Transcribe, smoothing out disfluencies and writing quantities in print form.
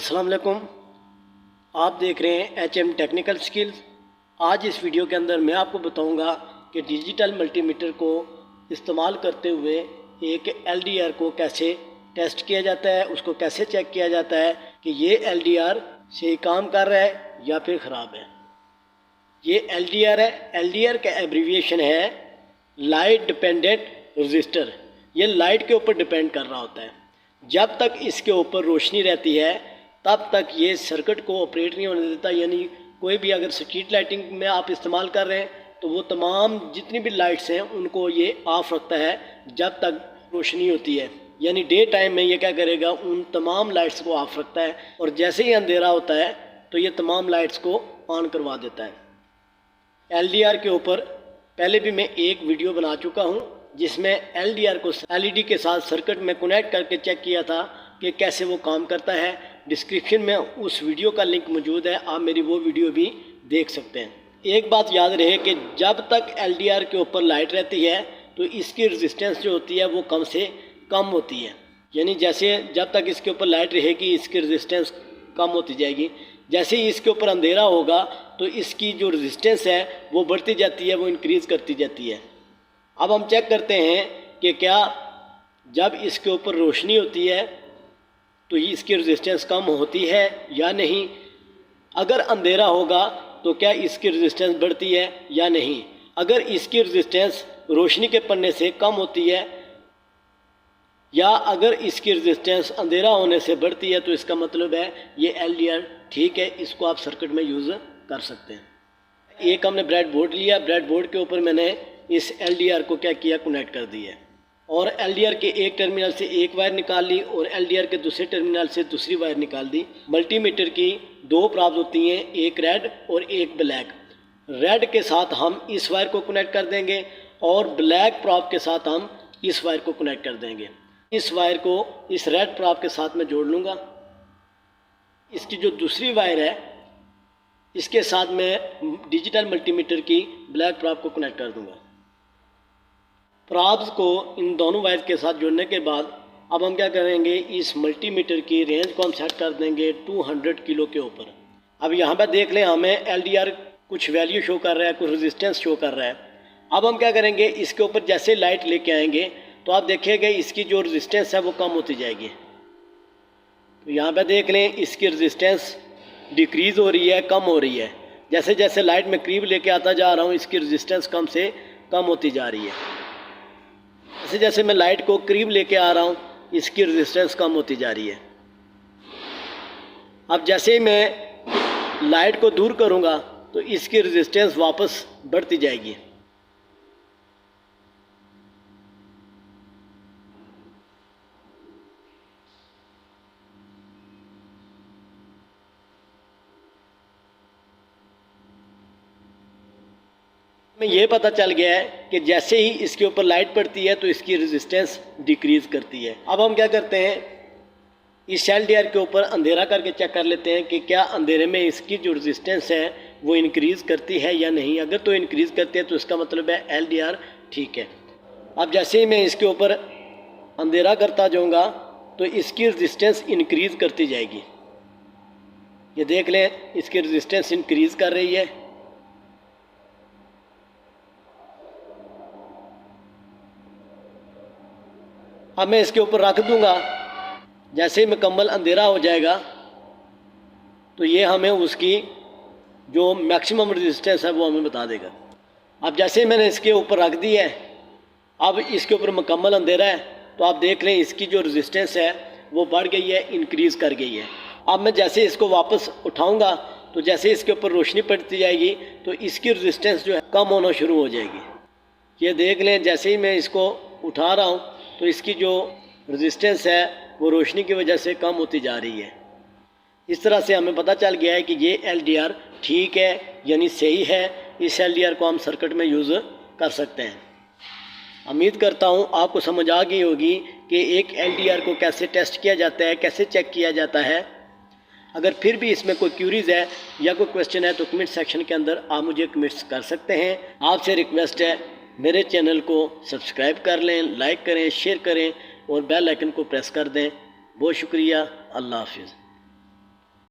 अस्सलाम वालेकुम। आप देख रहे हैं HM टेक्निकल स्किल्स। आज इस वीडियो के अंदर मैं आपको बताऊंगा कि डिजिटल मल्टीमीटर को इस्तेमाल करते हुए एक LDR को कैसे टेस्ट किया जाता है, उसको कैसे चेक किया जाता है कि ये LDR सही काम कर रहा है या फिर ख़राब है। ये LDR है। LDR का एब्रीविएशन है लाइट डिपेंडेंट रजिस्टर। ये लाइट के ऊपर डिपेंड कर रहा होता है। जब तक इसके ऊपर रोशनी रहती है तब तक ये सर्किट को ऑपरेट नहीं होने देता। यानी कोई भी अगर स्ट्रीट लाइटिंग में आप इस्तेमाल कर रहे हैं तो वो तमाम जितनी भी लाइट्स हैं उनको ये ऑफ रखता है जब तक रोशनी होती है। यानी डे टाइम में ये क्या करेगा, उन तमाम लाइट्स को ऑफ रखता है और जैसे ही अंधेरा होता है तो ये तमाम लाइट्स को ऑन करवा देता है। LDR के ऊपर पहले भी मैं एक वीडियो बना चुका हूँ जिसमें LDR को LED के साथ सर्किट में कनेक्ट करके चेक किया था कि कैसे वो काम करता है। डिस्क्रिप्शन में उस वीडियो का लिंक मौजूद है, आप मेरी वो वीडियो भी देख सकते हैं। एक बात याद रहे कि जब तक LDR के ऊपर लाइट रहती है तो इसकी रेजिस्टेंस जो होती है वो कम से कम होती है। यानी जैसे जब तक इसके ऊपर लाइट रहेगी इसकी रेजिस्टेंस कम होती जाएगी। जैसे ही इसके ऊपर अंधेरा होगा तो इसकी जो रेजिस्टेंस है वो बढ़ती जाती है, वो इंक्रीज़ करती जाती है। अब हम चेक करते हैं कि क्या जब इसके ऊपर रोशनी होती है तो इसकी रेजिस्टेंस कम होती है या नहीं। अगर अंधेरा होगा तो क्या इसकी रेजिस्टेंस बढ़ती है या नहीं। अगर इसकी रेजिस्टेंस रोशनी के पड़ने से कम होती है या अगर इसकी रेजिस्टेंस अंधेरा होने से बढ़ती है तो इसका मतलब है ये LDR ठीक है, इसको आप सर्किट में यूज़ कर सकते हैं। एक हमने ब्रेड बोर्ड लिया, ब्रेड बोर्ड के ऊपर मैंने इस LDR को क्या किया, कनेक्ट कर दिया और LDR के एक टर्मिनल से एक वायर निकाल ली और LDR के दूसरे टर्मिनल से दूसरी वायर निकाल दी। मल्टीमीटर की दो प्राप्त होती हैं, एक रेड और एक ब्लैक। रेड के साथ हम इस वायर को कनेक्ट कर देंगे और ब्लैक प्राप के साथ हम इस वायर को कनेक्ट कर देंगे। इस वायर को इस रेड प्राप के साथ मैं जोड़ लूँगा। इसकी जो दूसरी वायर है इसके साथ मैं डिजिटल मल्टीमीटर की ब्लैक प्राप को कनेक्ट कर दूँगा। प्राप्स को इन दोनों वायर के साथ जोड़ने के बाद अब हम क्या करेंगे, इस मल्टीमीटर की रेंज को हम सेट कर देंगे 200 किलो के ऊपर। अब यहाँ पर देख लें हमें LDR कुछ वैल्यू शो कर रहा है, कुछ रेजिस्टेंस शो कर रहा है। अब हम क्या करेंगे, इसके ऊपर जैसे लाइट लेके आएंगे तो आप देखिएगा इसकी जो रेजिस्टेंस है वो कम होती जाएगी। तो यहाँ पर देख लें इसकी रेजिस्टेंस डिक्रीज़ हो रही है, कम हो रही है। जैसे जैसे लाइट में करीब लेके आता जा रहा हूँ इसकी रेजिस्टेंस कम से कम होती जा रही है। जैसे जैसे मैं लाइट को करीब लेके आ रहा हूँ इसकी रेजिस्टेंस कम होती जा रही है। अब जैसे ही मैं लाइट को दूर करूँगा तो इसकी रेजिस्टेंस वापस बढ़ती जाएगी। में ये पता चल गया है कि जैसे ही इसके ऊपर लाइट पड़ती है तो इसकी रेजिस्टेंस डिक्रीज़ करती है। अब हम क्या करते हैं, इस LDR के ऊपर अंधेरा करके चेक कर लेते हैं कि क्या अंधेरे में इसकी जो रेजिस्टेंस है वो इंक्रीज़ करती है या नहीं। अगर तो इंक्रीज़ करती है तो इसका मतलब है LDR ठीक है। अब जैसे ही मैं इसके ऊपर अंधेरा करता जाऊँगा तो इसकी रेजिस्टेंस इंक्रीज़ करती जाएगी। ये देख लें इसकी रेजिस्टेंस इंक्रीज़ कर रही है। अब मैं इसके ऊपर रख दूंगा, जैसे ही मुकम्मल अंधेरा हो जाएगा तो ये हमें उसकी जो मैक्सिमम रेजिस्टेंस है वो हमें बता देगा। अब जैसे ही मैंने इसके ऊपर रख दी है, अब इसके ऊपर मुकम्मल अंधेरा है तो आप देख लें इसकी जो रेजिस्टेंस है वो बढ़ गई है, इंक्रीज़ कर गई है। अब मैं जैसे इसको वापस उठाऊंगा तो जैसे इसके ऊपर रोशनी पड़ती जाएगी तो इसकी रेजिस्टेंस जो है कम होना शुरू हो जाएगी। ये देख लें जैसे ही मैं इसको उठा रहा हूँ तो इसकी जो रेजिस्टेंस है वो रोशनी की वजह से कम होती जा रही है। इस तरह से हमें पता चल गया है कि ये LDR ठीक है यानी सही है। इस LDR को हम सर्किट में यूज़ कर सकते हैं। उम्मीद करता हूँ आपको समझ आ गई होगी कि एक LDR को कैसे टेस्ट किया जाता है, कैसे चेक किया जाता है। अगर फिर भी इसमें कोई क्यूरीज़ है या कोई क्वेश्चन है तो कमेंट सेक्शन के अंदर आप मुझे कमेंट्स कर सकते हैं। आपसे रिक्वेस्ट है मेरे चैनल को सब्सक्राइब कर लें, लाइक करें, शेयर करें और बेल आइकन को प्रेस कर दें। बहुत शुक्रिया। अल्लाह हाफिज़।